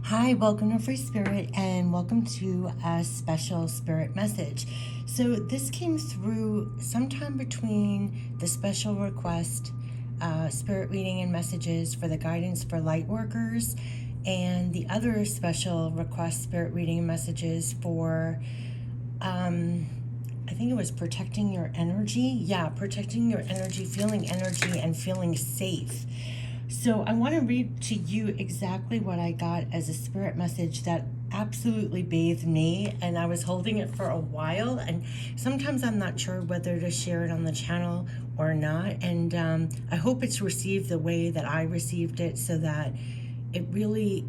Hi, welcome to Free Spirit and welcome to a special spirit message. So this came through sometime between the special request, spirit reading and messages for the guidance for Lightworkers, and the other special request, spirit reading and messages for, I think it was protecting your energy. Yeah, protecting your energy, and feeling safe. So I want to read to you exactly what I got as a spirit message that absolutely bathed me, and I was holding it for a while, and sometimes I'm not sure whether to share it on the channel or not, and I hope it's received the way that I received it, so that it really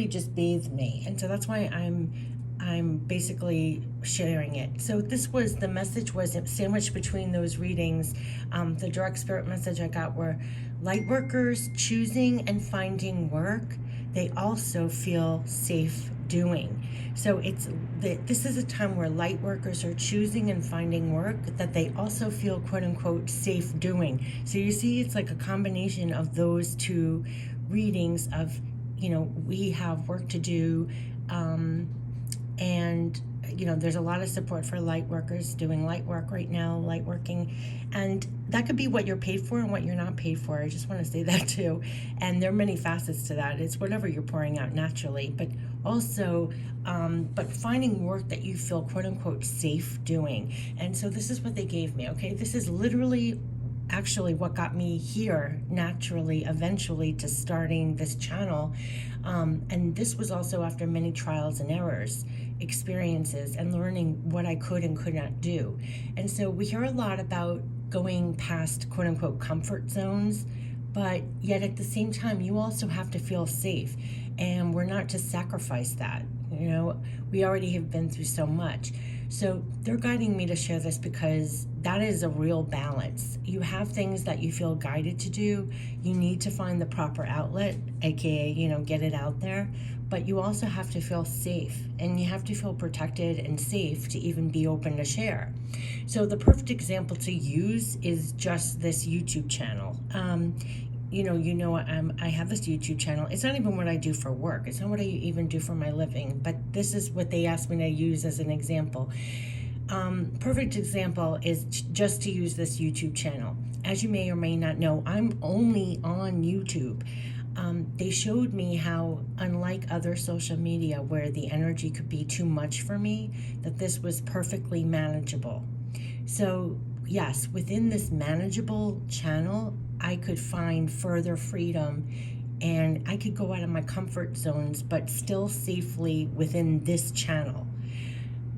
just bathed me. And so that's why I'm basically sharing it. So the message was sandwiched between those readings. The direct spirit message I got were Lightworkers choosing and finding work they also feel safe doing. So this is a time where Lightworkers are choosing and finding work that they also feel quote unquote safe doing. So you see, it's like a combination of those two readings of, we have work to do, and there's a lot of support for light workers doing light work right now, Lightworking, and that could be what you're paid for and what you're not paid for. I just want to say that too. And there are many facets to that. It's whatever you're pouring out naturally, but also but finding work that you feel quote unquote safe doing. And so this is what they gave me. Okay, this is literally actually what got me here naturally, eventually, to starting this channel. And this was also after many trials and errors, experiences, and learning what I could and could not do. And so we hear a lot about going past quote unquote comfort zones, but yet at the same time, you also have to feel safe. And we're not to sacrifice that. We already have been through so much. So they're guiding me to share this because that is a real balance. You have things that you feel guided to do. You need to find the proper outlet, aka, get it out there. But you also have to feel safe, and you have to feel protected and safe to even be open to share. So the perfect example to use is just this YouTube channel. I have this YouTube channel. It's not even what I do for work. It's not what I even do for my living, but this is what they asked me to use as an example. Perfect example is just to use this YouTube channel. As you may or may not know, I'm only on YouTube. They showed me how, unlike other social media where the energy could be too much for me, that this was perfectly manageable. So yes, within this manageable channel, I could find further freedom, and I could go out of my comfort zones, but still safely within this channel.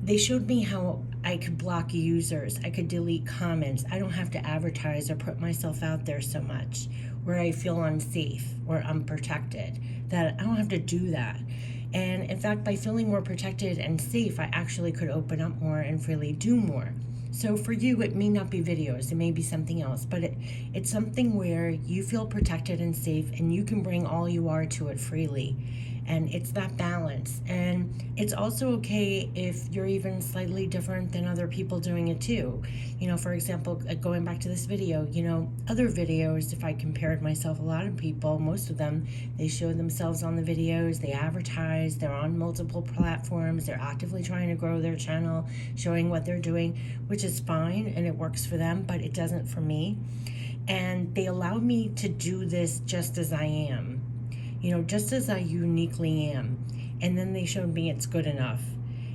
They showed me how I could block users, I could delete comments. I don't have to advertise or put myself out there so much where I feel unsafe or unprotected, that I don't have to do that. And in fact, by feeling more protected and safe, I actually could open up more and freely do more. So for you, it may not be videos, it may be something else, but it's something where you feel protected and safe, and you can bring all you are to it freely. And it's that balance. And it's also okay if you're even slightly different than other people doing it too. For example, going back to this video, other videos, if I compared myself, a lot of people, most of them, they show themselves on the videos, they advertise, they're on multiple platforms, they're actively trying to grow their channel, showing what they're doing, which is fine and it works for them, but it doesn't for me. And they allow me to do this just as I am. Just as I uniquely am. And then they showed me it's good enough.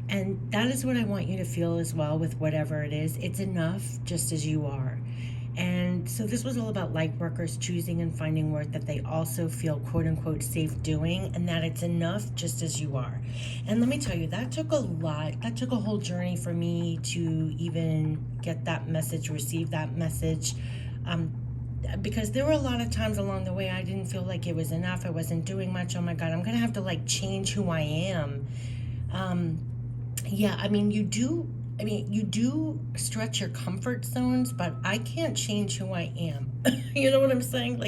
And that is what I want you to feel as well with whatever it is. It's enough just as you are. And so this was all about Lightworkers choosing and finding work that they also feel quote unquote safe doing, and that it's enough just as you are. And let me tell you, that took a lot. That took a whole journey for me to even get that message, receive that message. Because there were a lot of times along the way I didn't feel like it was enough. I wasn't doing much. Oh my God, I'm going to have to change who I am. You do stretch your comfort zones, but I can't change who I am. You know what I'm saying?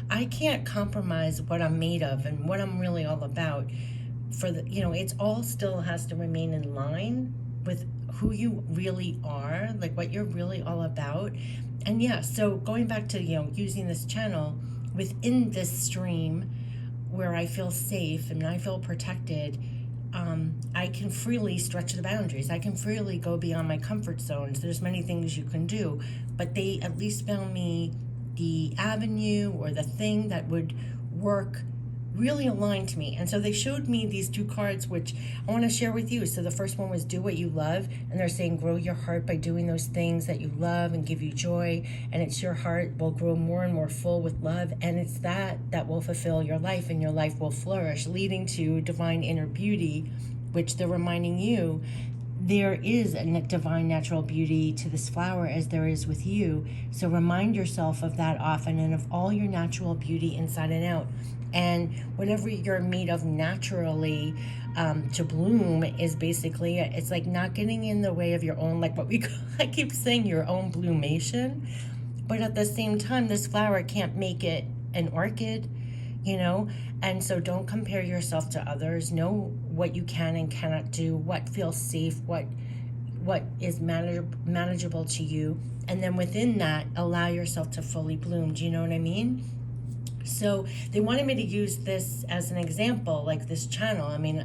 I can't compromise what I'm made of and what I'm really all about it's all still has to remain in line with who you really are, what you're really all about. And so going back to, using this channel within this stream, where I feel safe and I feel protected, I can freely stretch the boundaries. I can freely go beyond my comfort zones. There's many things you can do, but they at least found me the avenue or the thing that would work, really aligned to me. And so they showed me these two cards, which I want to share with you. So the first one was do what you love. And they're saying grow your heart by doing those things that you love and give you joy. And it's your heart will grow more and more full with love. And it's that will fulfill your life, and your life will flourish, leading to divine inner beauty, which they're reminding you there is a divine natural beauty to this flower as there is with you. So remind yourself of that often, and of all your natural beauty inside and out. And whatever you're made of naturally to bloom is basically, it's like not getting in the way of your own, like what we call, I keep saying, your own bloomation. But at the same time, this flower can't make it an orchid, you know? And so don't compare yourself to others. Know what you can and cannot do, what feels safe, what is manageable to you. And then within that, allow yourself to fully bloom. Do you know what I mean? So they wanted me to use this as an example, like this channel. I mean,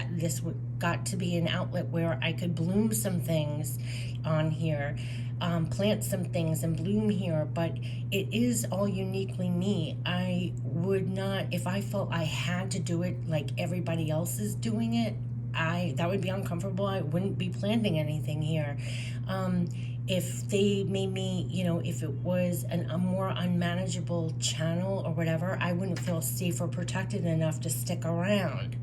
this got to be an outlet where I could bloom some things on here, plant some things and bloom here, but it is all uniquely me. I would not, if I felt I had to do it like everybody else is doing it, that would be uncomfortable. I wouldn't be planting anything here. If they made me, you know, if it was a more unmanageable channel or whatever, I wouldn't feel safe or protected enough to stick around.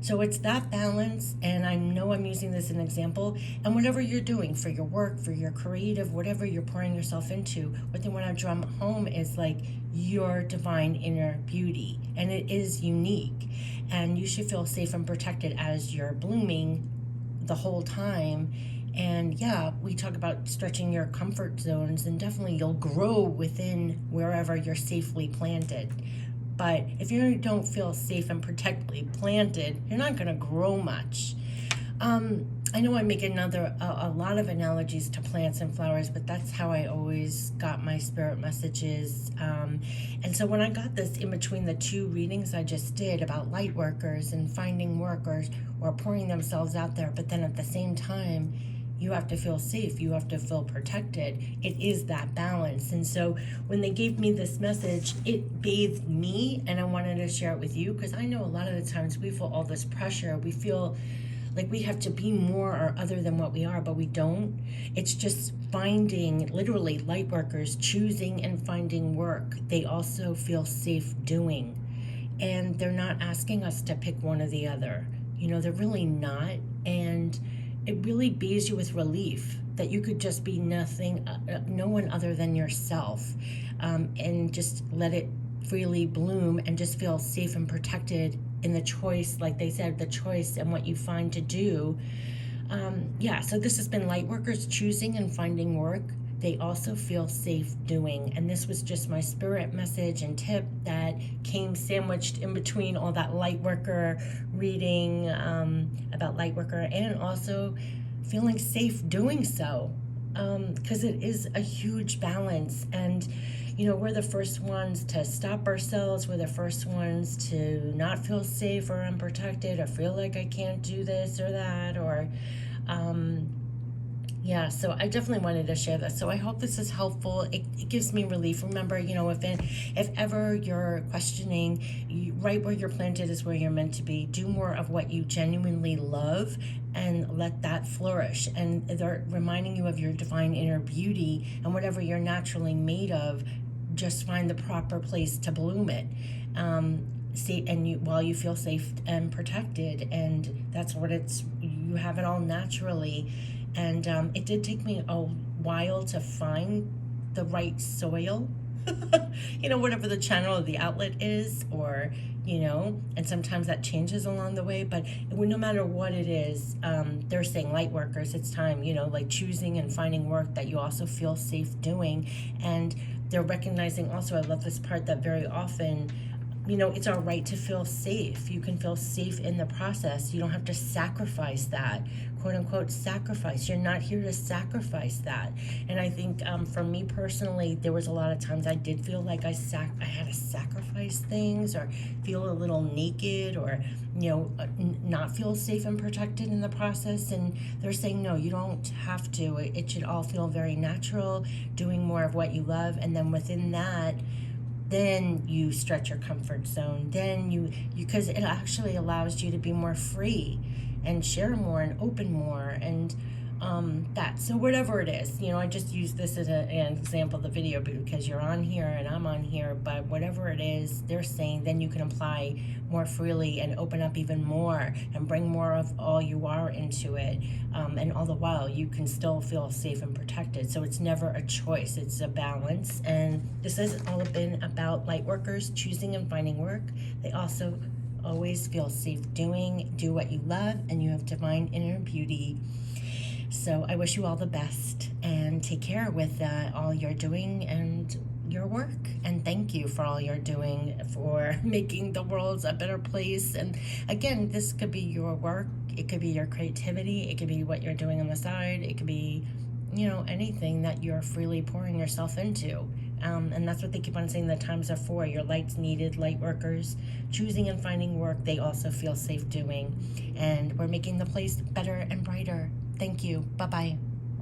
So it's that balance, and I know I'm using this as an example, and whatever you're doing for your work, for your creative, whatever you're pouring yourself into, what they want to drum home is like your divine inner beauty, and it is unique, and you should feel safe and protected as you're blooming the whole time. And yeah, we talk about stretching your comfort zones, and definitely you'll grow within wherever you're safely planted. But if you don't feel safe and protectedly planted, you're not going to grow much. I know I make a lot of analogies to plants and flowers, but that's how I always got my spirit messages. And so when I got this in between the two readings I just did about light workers and finding workers or pouring themselves out there, but then at the same time, you have to feel safe. You have to feel protected. It is that balance. And so when they gave me this message, it bathed me, and I wanted to share it with you, because I know a lot of the times we feel all this pressure. We feel like we have to be more or other than what we are, but we don't. It's just finding, literally, light workers choosing and finding work they also feel safe doing. And they're not asking us to pick one or the other. You know, they're really not. And it really bathes you with relief that you could just be nothing, no one other than yourself, and just let it freely bloom and just feel safe and protected in the choice, like they said, the choice and what you find to do. So this has been Lightworkers choosing and finding work they also feel safe doing. And this was just my spirit message and tip that came sandwiched in between all that Lightworker reading about Lightworker, and also feeling safe doing so, because it is a huge balance. And you know, we're the first ones to stop ourselves. We're the first ones to not feel safe or unprotected, or feel like I can't do this or that, or so I definitely wanted to share this. So I hope this is helpful. It gives me relief. Remember, you know, if ever you're questioning, right where you're planted is where you're meant to be. Do more of what you genuinely love and let that flourish. And they're reminding you of your divine inner beauty, and whatever you're naturally made of, just find the proper place to bloom it. While you feel safe and protected, and that's what you have it all naturally. And it did take me a while to find the right soil, you know, whatever the channel or the outlet is, or, you know, and sometimes that changes along the way. But no matter what it is, they're saying, light workers, it's time, you know, like choosing and finding work that you also feel safe doing. And they're recognizing also, I love this part, that very often it's our right to feel safe. You can feel safe in the process. You don't have to sacrifice that, quote unquote, sacrifice. You're not here to sacrifice that. And I think for me personally, there was a lot of times I did feel like I had to sacrifice things, or feel a little naked, or not feel safe and protected in the process. And they're saying, no, you don't have to. It should all feel very natural, doing more of what you love. And then within that, then you stretch your comfort zone. Then you because it actually allows you to be more free and share more and open more, and that. So whatever it is, I just use this as an example of the video because you're on here and I'm on here, but whatever it is they're saying, then you can apply more freely and open up even more and bring more of all you are into it. And all the while you can still feel safe and protected. So it's never a choice, it's a balance. And this has all been about Lightworkers choosing and finding work. They also always feel safe do what you love, and you have divine inner beauty. So I wish you all the best, and take care with all you're doing and your work. And thank you for all you're doing for making the world a better place. And again, this could be your work, it could be your creativity, it could be what you're doing on the side, it could be anything that you're freely pouring yourself into. And that's what they keep on saying the times are for. Your light's needed, light workers. Choosing and finding work, they also feel safe doing. And we're making the place better and brighter. Thank you. Bye-bye.